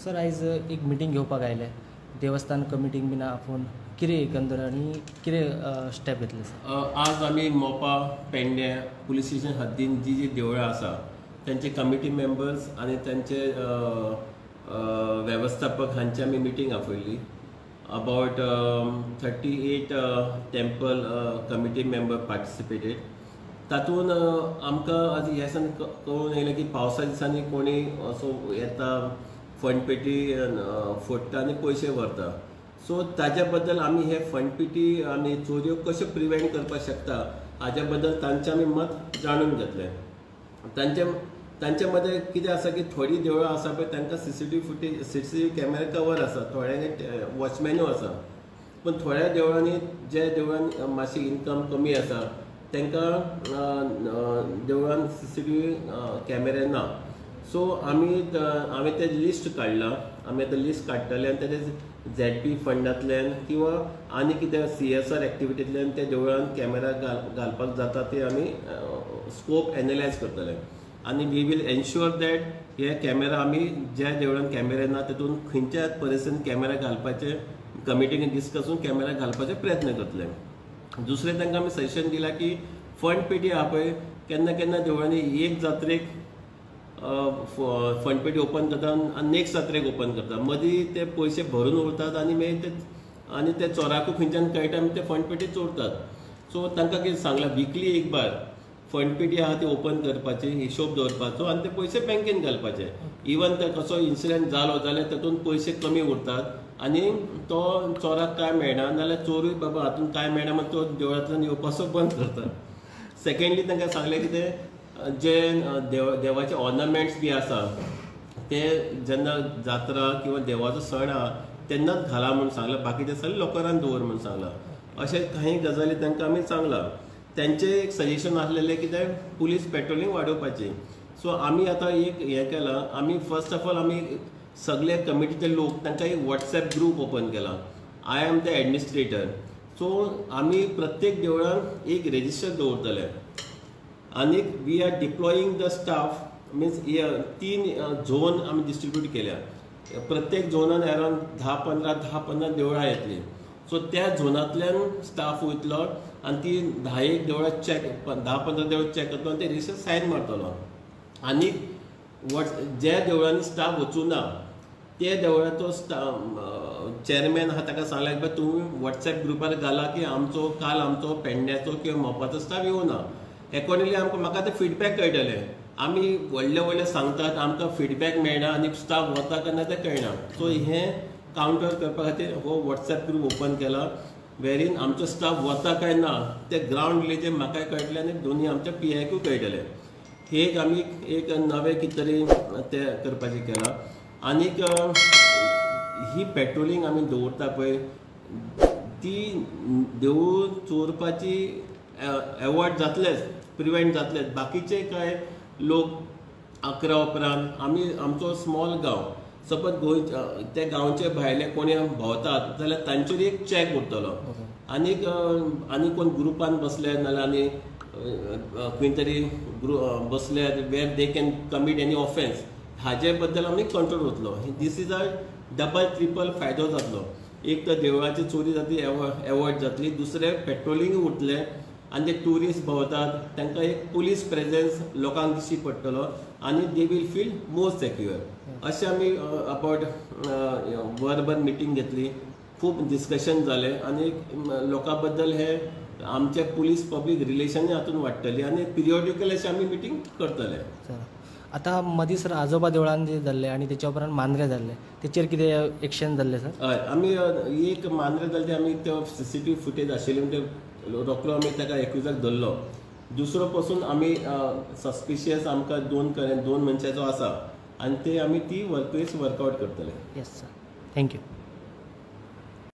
Sir आयज एक meeting घेवपाक आयले देवस्थान कमिटीक बीन आपोवन कितें एकंदर आनी कितें स्टेप घेतले सर? आज आमी मोपा पेडण्या पुलीस स्टेशन हद्दीन जी देवळां आसा त्यांचे कमिटी मेंबर्स आनी त्यांचे वेवस्थापक हांची आमी मिटींग आपयली. About 38 temple committee member participated. तातूंत आमकां आज ह्या कळून येयलें की पावसा दिसांनी कोणी असो येता फंडपेटी फोडटा आनी पयशे व्हरता. सो ताज्या बद्दल आमी हे फंडपेटी आनी चोरयो कश्यो प्रिवेंट करपाक शकता हाज्या बद्दल तांचें आमी मत जाणून घेतलें. तांचे मध्ये कितें आसा की थोडी देवळां आसा पळय तांकां सीसीटीव्ही कॅमेरा कवर आसा, थोड्यांक वॉचमॅनूय आसा. पूण थोड्या देवळांनी ज्या देवळान मातशी इनकम कमी आसा तांकां देवळान सीसीटीव्ही कॅमेरा ना. सो हांवें तें लिस्ट काडलां. आमी आतां लिस्ट काडटले आनी तेजे झेडपी फंडांतल्यान किंवा आनी कितें CSR एक्टिविटींतल्यान त्या देवळान कॅमेरा घालपाक जाता ते आमी स्कोप एनालायज करतले. आनी वी वील एन्श्योर दॅट हे कॅमेरा आमी ज्या देवळान कॅमेरा ना तेतून खंयच्या परिस्थितीन कॅमेरा घालपाचे कमिटीन डिस्कसून कॅमेरा घालपाचे प्रयत्न करतले. दुसरें तांकां आमी सजेशन दिलां की फंड पेटी आहा पळय केन्ना केन्ना देवळांनी एक जात्रेक फंड पेटी ओपन करता आनी नेक्स्ट जात्रेक ओपन करता. मदीं ते पयशे भरून उरतात आनी मागीर ते चोराकूय खंयच्यान कळटा आनी ते फंड पेटी चोरतात. सो तांकां कितें सांगलां विकली एक बार फंड पेटी आहा ती ओपन करपाची, हिशोब दवरपाचो आनी ते पयशे बँकेन घालपाचे. इवन ते कसो इन्सिडंट जालो जाल्यार तातूंत पयशे कमी उरतात आनी तो चोराक काय मेळना नाल्यार चोरूय बाबा हातूंत काय मेळना म्हण तो देवळांतल्यान येवपाचो बंद करता. सेकंडली तांकां सांगलें की ते जे देवाचे ऑर्नामेंट्स बी आसा ते जेन्ना जात्रा किंवा देवाचो सण आहा तेन्नाच घाला म्हूण सांगलां. बाकीचे सगळे लॉकरान दवर म्हूण सांगलां. अशें काही गजाली तांकां आमी सांगलां. त्यांचे एक सजेशन आसलेलें कितें पुलीस पेट्रोलिंग वाडोवपाची. सो आमी आतां एक हें केलां. आमी फर्स्ट ऑफ ऑल आमी सगळे कमिटीचे लोक तांकां एक WhatsApp ग्रूप ओपन केला. I am the administrator. So आमी प्रत्येक देवळान एक रेजिस्टर दवरतले आनी we are deploying the staff means 3 zone आमी डिस्ट्रिब्यूट केल्या. प्रत्येक झोनान अरावंड 10-15 देवळां येतली. सो त्या झोनांतल्यान स्टाफ वयतलो आनी ती 10 देवळां 10-15 देवळां चॅक करतलो आनी ते रेजिस्टर सायन मारतलो. आनी ज्या देवळांनी स्टाफ वचूं ना त्या देवळाचो चेअरमॅन आहा ताका सांगलें की तुमी WhatsApp ग्रुपार घाला की काल आमचो पेडण्याचो किंवा मोपाचो स्टाफ येवना. अकॉर्डिंगली म्हाका आतां फीडबॅक कळटलें. आमी व्हडले सांगतात आमकां फीडबॅक मेळना आनी स्टाफ वता केन्ना तें कळना. सो हें कावंटर करपा खातीर हो WhatsApp ग्रूप ओपन केला वेरीन आमचो स्टाफ वता काय ना ते ग्रावंड रिलेचेर म्हाकाय कळटलें आनी दोनी आमच्या PIकूय कळटलें. हे एक आमी एक नवें कितें तरी तें करपाचें केलां. आनीक ही पेट्रोलिंग आमी दवरता पळय ती देवूळ चोरपाची एवॉयड जातलेच, प्रिवेंट जातलेच. बाकीचे काय लोक 11 उपरांत आमचो स्मॉल गांव सपोज त्या गांवचे भायले कोणी भोंवतात जाल्यार तांचेर एक चॅक उरतलो. आनी कोण ग्रुपान बसले नाल्यार आनी खंय तरी बसले वेर they can commit any offence हाजे बद्दल आमी कंट्रोल उरतलो. This is a double triple फायदो जातलो. एक तर देवळाची चोरी जातली एवॉयड जातली, दुसरें पेट्रोलिंग उरतलें आनी जे ट्युरिस्ट भोंवतात तांकां एक पुलीस प्रेझेन्स लोकांक दिश्टी पडटलो आनी they will feel more secure. अशें आमी अबावट वरभर मिटींग घेतली. खूब डिस्कशन जालें आनी लोकां बद्दल हे आमचे पुलीस पब्लीक रिलेशनूय हातूंत वाडटली आनी पिरियॉडिकल अशें आमी मिटींग करतले. आतां मदीं सर आजोबा देवळान जे जाल्ले आनी तेच्या उपरांत मांद्रे जाल्ले तेचेर कितें एक्शन जाल्लें सर? हय आमी एक मांद्रे जाल्ले ते आमी तो CCTV फुटेज आशिल्ले म्हणजे रोखलो आमी ताका एक्युजाक धरलो. दुसरो पासून आमी सस्पिशियस आमकां दोन मनशाचो आसा आनी ते आमी ती केस वर्कआवट करतले. Yes sir, thank you.